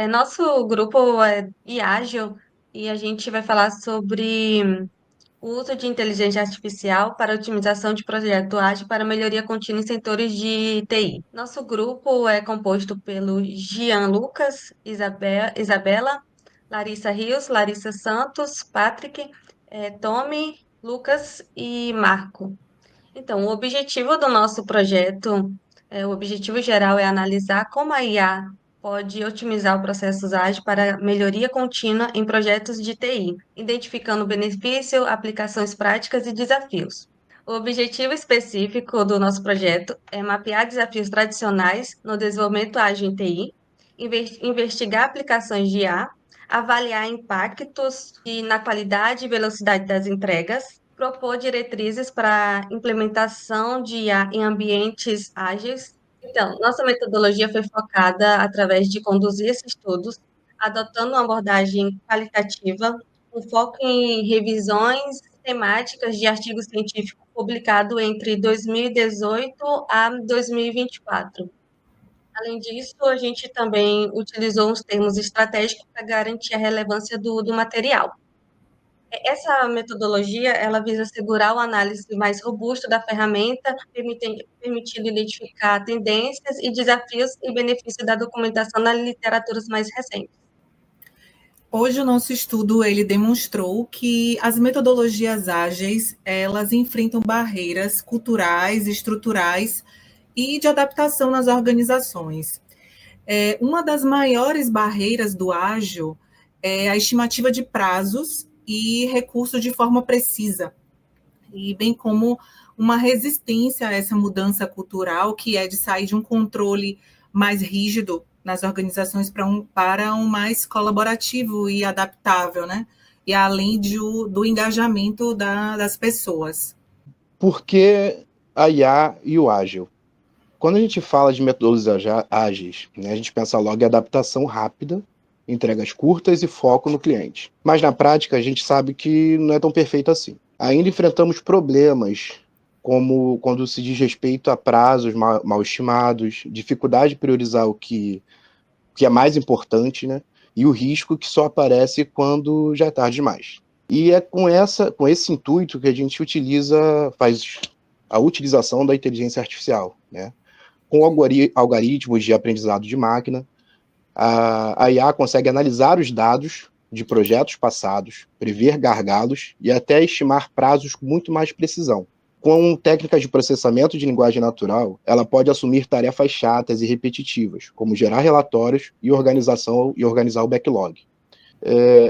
Nosso grupo é IAGIL e a gente vai falar sobre o uso de inteligência artificial para otimização de projeto ágil para melhoria contínua em setores de TI. Nosso grupo é composto pelo Gian Lucas, Isabela, Larissa Rios, Larissa Santos, Patrick, Tommy, Lucas e Marco. Então, o objetivo do nosso projeto, o objetivo geral é analisar como a IA pode otimizar o processos ágeis para melhoria contínua em projetos de TI, identificando benefício, aplicações práticas e desafios. O objetivo específico do nosso projeto é mapear desafios tradicionais no desenvolvimento ágil em TI, investigar aplicações de IA, avaliar impactos na qualidade e velocidade das entregas, propor diretrizes para implementação de IA em ambientes ágeis. Então, nossa metodologia foi focada através de conduzir esses estudos, adotando uma abordagem qualitativa, com foco em revisões temáticas de artigos científicos publicados entre 2018 a 2024. Além disso, a gente também utilizou uns termos estratégicos para garantir a relevância do material. Essa metodologia, ela visa assegurar uma análise mais robusta da ferramenta, permitindo identificar tendências e desafios e benefícios da documentação nas literaturas mais recentes. Hoje o nosso estudo ele demonstrou que as metodologias ágeis, elas enfrentam barreiras culturais, estruturais e de adaptação nas organizações. Uma das maiores barreiras do ágil é a estimativa de prazos e recursos de forma precisa, e bem como uma resistência a essa mudança cultural, que é de sair de um controle mais rígido nas organizações para um mais colaborativo e adaptável, né? E além do engajamento das pessoas. Por que a IA e o ágil? Quando a gente fala de metodologias ágeis, né, a gente pensa logo em adaptação rápida, entregas curtas e foco no cliente. Mas na prática a gente sabe que não é tão perfeito assim. Ainda enfrentamos problemas como quando se diz respeito a prazos mal estimados, dificuldade de priorizar o que é mais importante, né? E o risco que só aparece quando já é tarde demais. E é com esse intuito que a gente faz a utilização da inteligência artificial, né? Com algoritmos de aprendizado de máquina, a IA consegue analisar os dados de projetos passados, prever gargalos e até estimar prazos com muito mais precisão. Com técnicas de processamento de linguagem natural, ela pode assumir tarefas chatas e repetitivas, como gerar relatórios e organizar o backlog.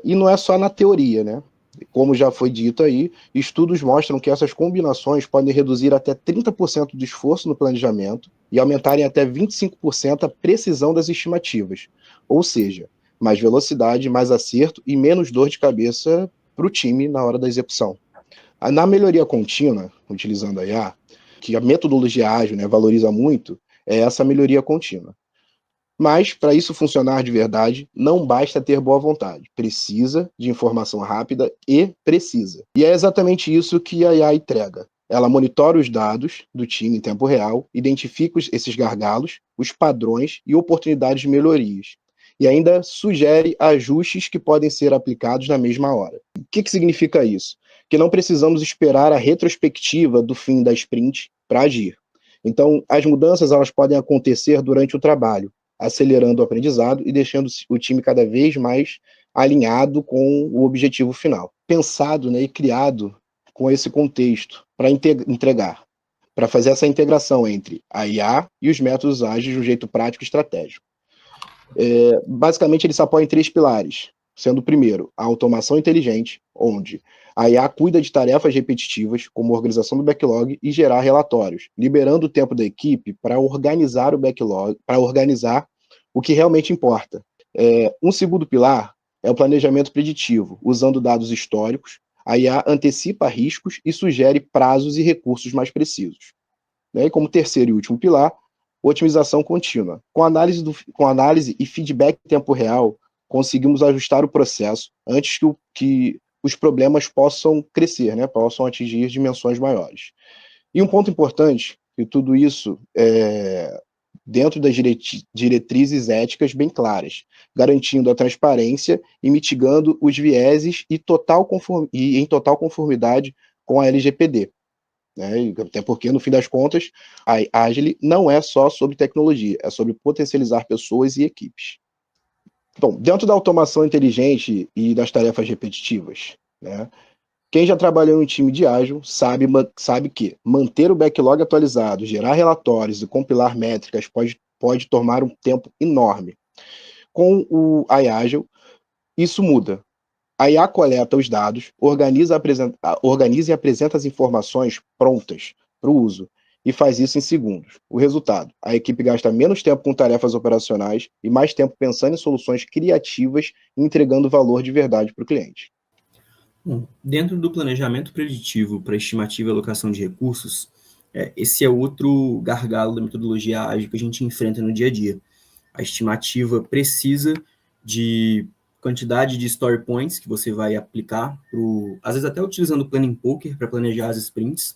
E não é só na teoria, né? Como já foi dito aí, estudos mostram que essas combinações podem reduzir até 30% do esforço no planejamento e aumentarem até 25% a precisão das estimativas. Ou seja, mais velocidade, mais acerto e menos dor de cabeça para o time na hora da execução. Na melhoria contínua, utilizando a IA, que a metodologia ágil, né, valoriza muito, é essa melhoria contínua. Mas, para isso funcionar de verdade, não basta ter boa vontade. Precisa de informação rápida e precisa. E é exatamente isso que a IA entrega. Ela monitora os dados do time em tempo real, identifica esses gargalos, os padrões e oportunidades de melhorias. E ainda sugere ajustes que podem ser aplicados na mesma hora. O que significa isso? Que não precisamos esperar a retrospectiva do fim da sprint para agir. Então, as mudanças elas podem acontecer durante o trabalho, acelerando o aprendizado e deixando o time cada vez mais alinhado com o objetivo final. Pensado, né, e criado com esse contexto para entregar, para fazer essa integração entre a IA e os métodos ágeis de um jeito prático e estratégico. Basicamente, ele se apoia em três pilares, sendo o primeiro, a automação inteligente, onde a IA cuida de tarefas repetitivas, como organização do backlog e gerar relatórios, liberando o tempo da equipe para organizar o backlog, para organizar o que realmente importa. Um segundo pilar é o planejamento preditivo, usando dados históricos, a IA antecipa riscos e sugere prazos e recursos mais precisos. E como terceiro e último pilar, otimização contínua. Com análise e feedback em tempo real, conseguimos ajustar o processo antes que os problemas possam crescer, né, possam atingir dimensões maiores. E um ponto importante, que tudo isso dentro das diretrizes éticas bem claras, garantindo a transparência e mitigando os vieses e em total conformidade com a LGPD. Né? Até porque, no fim das contas, a Agile não é só sobre tecnologia, é sobre potencializar pessoas e equipes. Bom, dentro da automação inteligente e das tarefas repetitivas, né? Quem já trabalhou em um time de ágil sabe que manter o backlog atualizado, gerar relatórios e compilar métricas pode tomar um tempo enorme. Com o iAgile, isso muda. A IA coleta os dados, organiza e apresenta as informações prontas para o uso e faz isso em segundos. O resultado: a equipe gasta menos tempo com tarefas operacionais e mais tempo pensando em soluções criativas e entregando valor de verdade para o cliente. Bom, dentro do planejamento preditivo para estimativa e alocação de recursos, esse é outro gargalo da metodologia ágil que a gente enfrenta no dia a dia. A estimativa precisa de quantidade de story points que você vai aplicar, às vezes até utilizando o Planning Poker para planejar as sprints,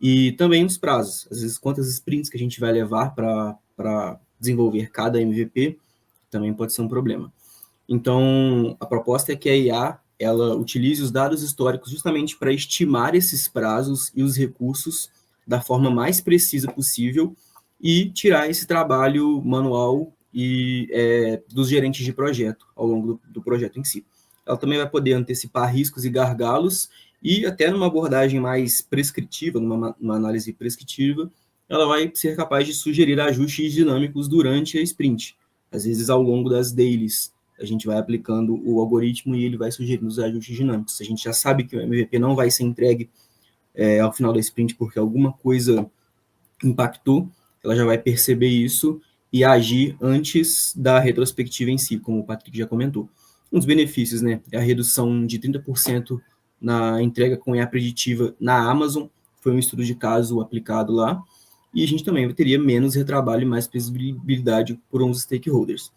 e também os prazos, às vezes quantas sprints que a gente vai levar para desenvolver cada MVP, também pode ser um problema. Então, a proposta é que a IA ela utilize os dados históricos justamente para estimar esses prazos e os recursos da forma mais precisa possível e tirar esse trabalho manual e dos gerentes de projeto ao longo do projeto em si. Ela também vai poder antecipar riscos e gargalos e até numa abordagem mais prescritiva, numa análise prescritiva, ela vai ser capaz de sugerir ajustes dinâmicos durante a sprint, às vezes ao longo das dailies. A gente vai aplicando o algoritmo e ele vai sugerindo os ajustes dinâmicos. A gente já sabe que o MVP não vai ser entregue ao final da sprint porque alguma coisa impactou, ela já vai perceber isso e agir antes da retrospectiva em si, como o Patrick já comentou. Um dos benefícios, né, é a redução de 30% na entrega com IA preditiva na Amazon, foi um estudo de caso aplicado lá, e a gente também teria menos retrabalho e mais visibilidade por uns stakeholders.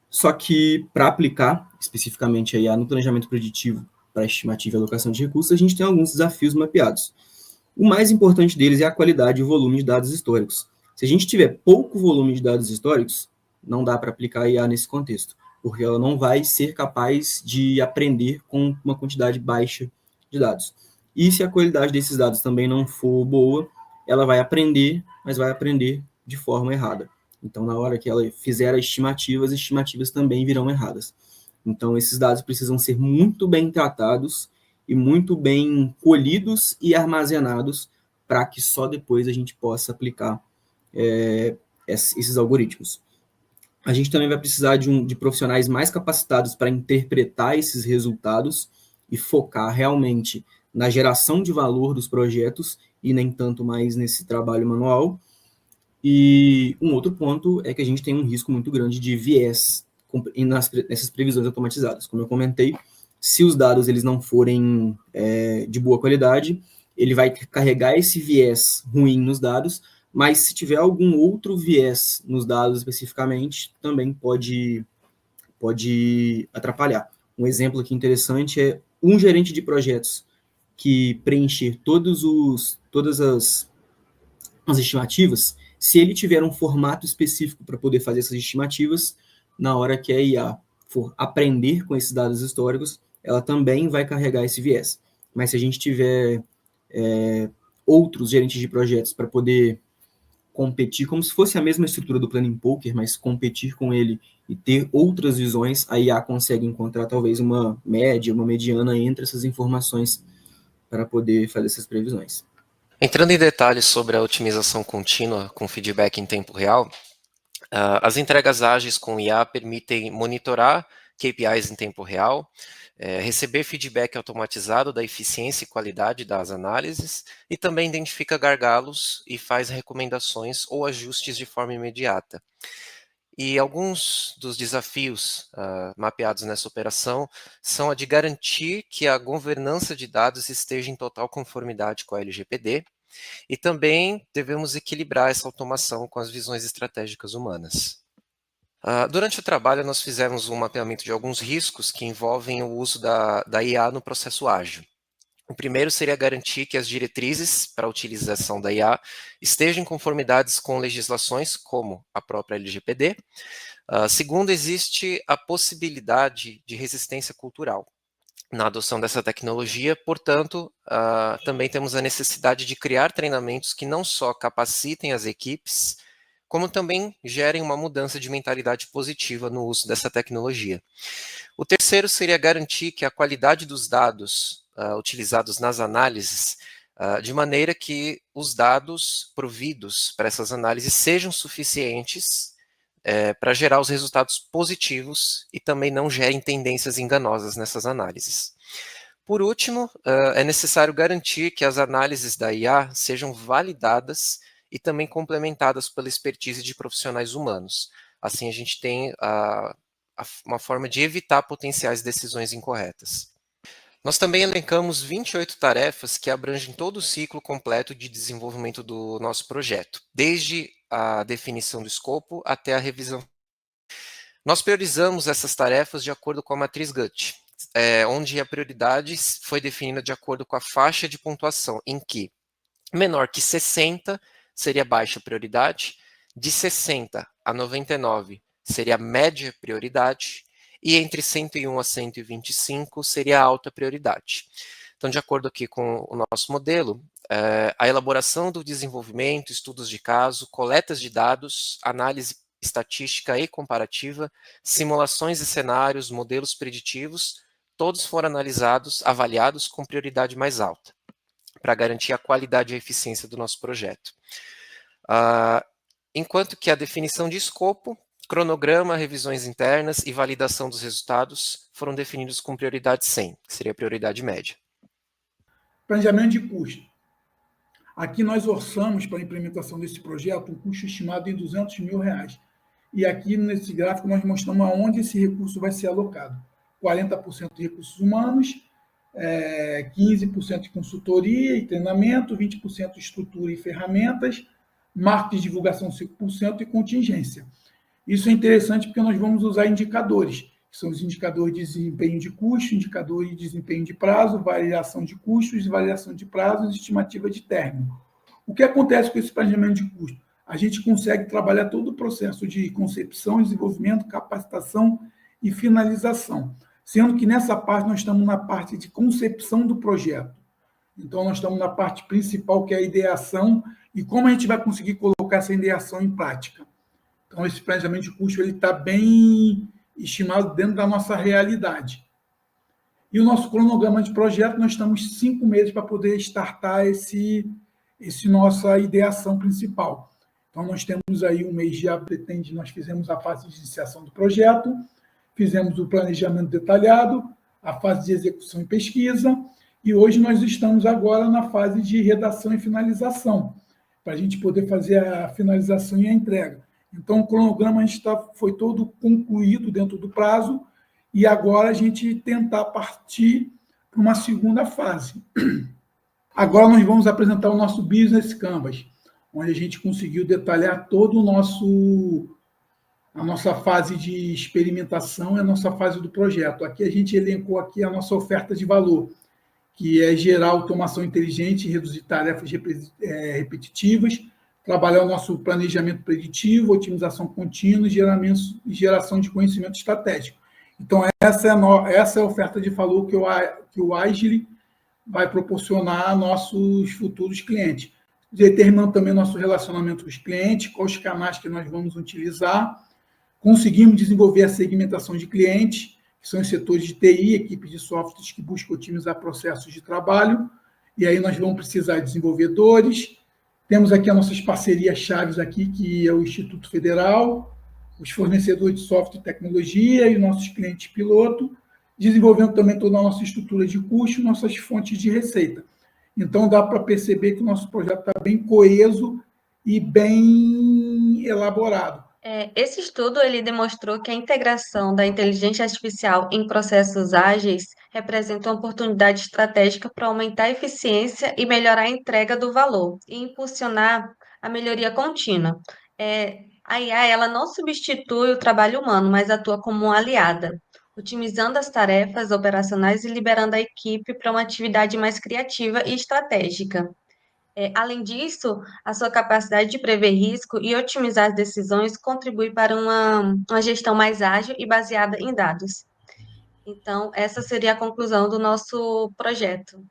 Só que, para aplicar especificamente a IA no planejamento preditivo para estimativa e alocação de recursos, a gente tem alguns desafios mapeados. O mais importante deles é a qualidade e o volume de dados históricos. Se a gente tiver pouco volume de dados históricos, não dá para aplicar a IA nesse contexto, porque ela não vai ser capaz de aprender com uma quantidade baixa de dados. E se a qualidade desses dados também não for boa, ela vai aprender, mas vai aprender de forma errada. Então, na hora que ela fizer as estimativas também virão erradas. Então, esses dados precisam ser muito bem tratados e muito bem colhidos e armazenados para que só depois a gente possa aplicar esses algoritmos. A gente também vai precisar de profissionais mais capacitados para interpretar esses resultados e focar realmente na geração de valor dos projetos e nem tanto mais nesse trabalho manual. E um outro ponto é que a gente tem um risco muito grande de viés nessas previsões automatizadas. Como eu comentei, se os dados eles não forem de boa qualidade, ele vai carregar esse viés ruim nos dados, mas se tiver algum outro viés nos dados especificamente, também pode atrapalhar. Um exemplo aqui interessante é um gerente de projetos que preencher todas as estimativas, se ele tiver um formato específico para poder fazer essas estimativas, na hora que a IA for aprender com esses dados históricos, ela também vai carregar esse viés. Mas se a gente tiver outros gerentes de projetos para poder competir, como se fosse a mesma estrutura do Planning Poker, mas competir com ele e ter outras visões, a IA consegue encontrar talvez uma média, uma mediana entre essas informações para poder fazer essas previsões. Entrando em detalhes sobre a otimização contínua com feedback em tempo real, as entregas ágeis com IA permitem monitorar KPIs em tempo real, receber feedback automatizado da eficiência e qualidade das análises e também identifica gargalos e faz recomendações ou ajustes de forma imediata. E alguns dos desafios mapeados nessa operação são a de garantir que a governança de dados esteja em total conformidade com a LGPD, e também devemos equilibrar essa automação com as visões estratégicas humanas. Durante o trabalho, nós fizemos um mapeamento de alguns riscos que envolvem o uso da IA no processo ágil. O primeiro seria garantir que as diretrizes para a utilização da IA estejam em conformidades com legislações como a própria LGPD. Segundo, existe a possibilidade de resistência cultural na adoção dessa tecnologia, portanto, também temos a necessidade de criar treinamentos que não só capacitem as equipes, como também gerem uma mudança de mentalidade positiva no uso dessa tecnologia. O terceiro seria garantir que a qualidade dos dados utilizados nas análises, de maneira que os dados providos para essas análises sejam suficientes para gerar os resultados positivos e também não gerem tendências enganosas nessas análises. Por último, é necessário garantir que as análises da IA sejam validadas e também complementadas pela expertise de profissionais humanos. Assim, a gente tem uma forma de evitar potenciais decisões incorretas. Nós também elencamos 28 tarefas que abrangem todo o ciclo completo de desenvolvimento do nosso projeto, desde a definição do escopo até a revisão. Nós priorizamos essas tarefas de acordo com a matriz GUT, onde a prioridade foi definida de acordo com a faixa de pontuação, em que menor que 60 seria baixa prioridade, de 60 a 99 seria média prioridade, e entre 101 a 125 seria alta prioridade. Então, de acordo aqui com o nosso modelo, a elaboração do desenvolvimento, estudos de caso, coletas de dados, análise estatística e comparativa, simulações de cenários, modelos preditivos, todos foram analisados, avaliados com prioridade mais alta, para garantir a qualidade e a eficiência do nosso projeto. Enquanto que a definição de escopo, cronograma, revisões internas e validação dos resultados foram definidos com prioridade 100, que seria a prioridade média. Planejamento de custo. Aqui nós orçamos para a implementação desse projeto um custo estimado em R$200 mil. E aqui nesse gráfico nós mostramos aonde esse recurso vai ser alocado. 40% de recursos humanos, 15% de consultoria e treinamento, 20% de estrutura e ferramentas, marketing e divulgação 5% e contingência. Isso é interessante porque nós vamos usar indicadores, que são os indicadores de desempenho de custo, indicadores de desempenho de prazo, variação de custos, variação de prazos e estimativa de término. O que acontece com esse planejamento de custo? A gente consegue trabalhar todo o processo de concepção, desenvolvimento, capacitação e finalização, sendo que nessa parte nós estamos na parte de concepção do projeto. Então, nós estamos na parte principal, que é a ideação, e como a gente vai conseguir colocar essa ideação em prática. Então, esse planejamento de custo está bem estimado dentro da nossa realidade. E o nosso cronograma de projeto, nós estamos 5 meses para poder startar esse nossa ideação principal. Então, nós temos aí um mês de abril, nós fizemos a fase de iniciação do projeto, fizemos o planejamento detalhado, a fase de execução e pesquisa, e hoje nós estamos agora na fase de redação e finalização, para a gente poder fazer a finalização e a entrega. Então, o cronograma foi todo concluído dentro do prazo, e agora a gente tentar partir para uma segunda fase. Agora nós vamos apresentar o nosso Business Canvas, onde a gente conseguiu detalhar todo a nossa fase de experimentação e a nossa fase do projeto. Aqui a gente elencou aqui a nossa oferta de valor, que é gerar automação inteligente, reduzir tarefas repetitivas, trabalhar o nosso planejamento preditivo, otimização contínua e geração de conhecimento estratégico. Então, essa é a oferta de valor que o Agile vai proporcionar a nossos futuros clientes. Determinando também nosso relacionamento com os clientes, quais os canais que nós vamos utilizar. Conseguimos desenvolver a segmentação de clientes, que são os setores de TI, equipes de softwares que buscam otimizar processos de trabalho, e aí nós vamos precisar de desenvolvedores. Temos aqui as nossas parcerias chaves aqui, que é o Instituto Federal, os fornecedores de software e tecnologia e nossos clientes piloto, desenvolvendo também toda a nossa estrutura de custo, nossas fontes de receita. Então, dá para perceber que o nosso projeto está bem coeso e bem elaborado. Esse estudo ele demonstrou que a integração da inteligência artificial em processos ágeis representa uma oportunidade estratégica para aumentar a eficiência e melhorar a entrega do valor e impulsionar a melhoria contínua. A IA ela não substitui o trabalho humano, mas atua como uma aliada, otimizando as tarefas operacionais e liberando a equipe para uma atividade mais criativa e estratégica. Além disso, a sua capacidade de prever risco e otimizar as decisões contribui para uma gestão mais ágil e baseada em dados. Então, essa seria a conclusão do nosso projeto.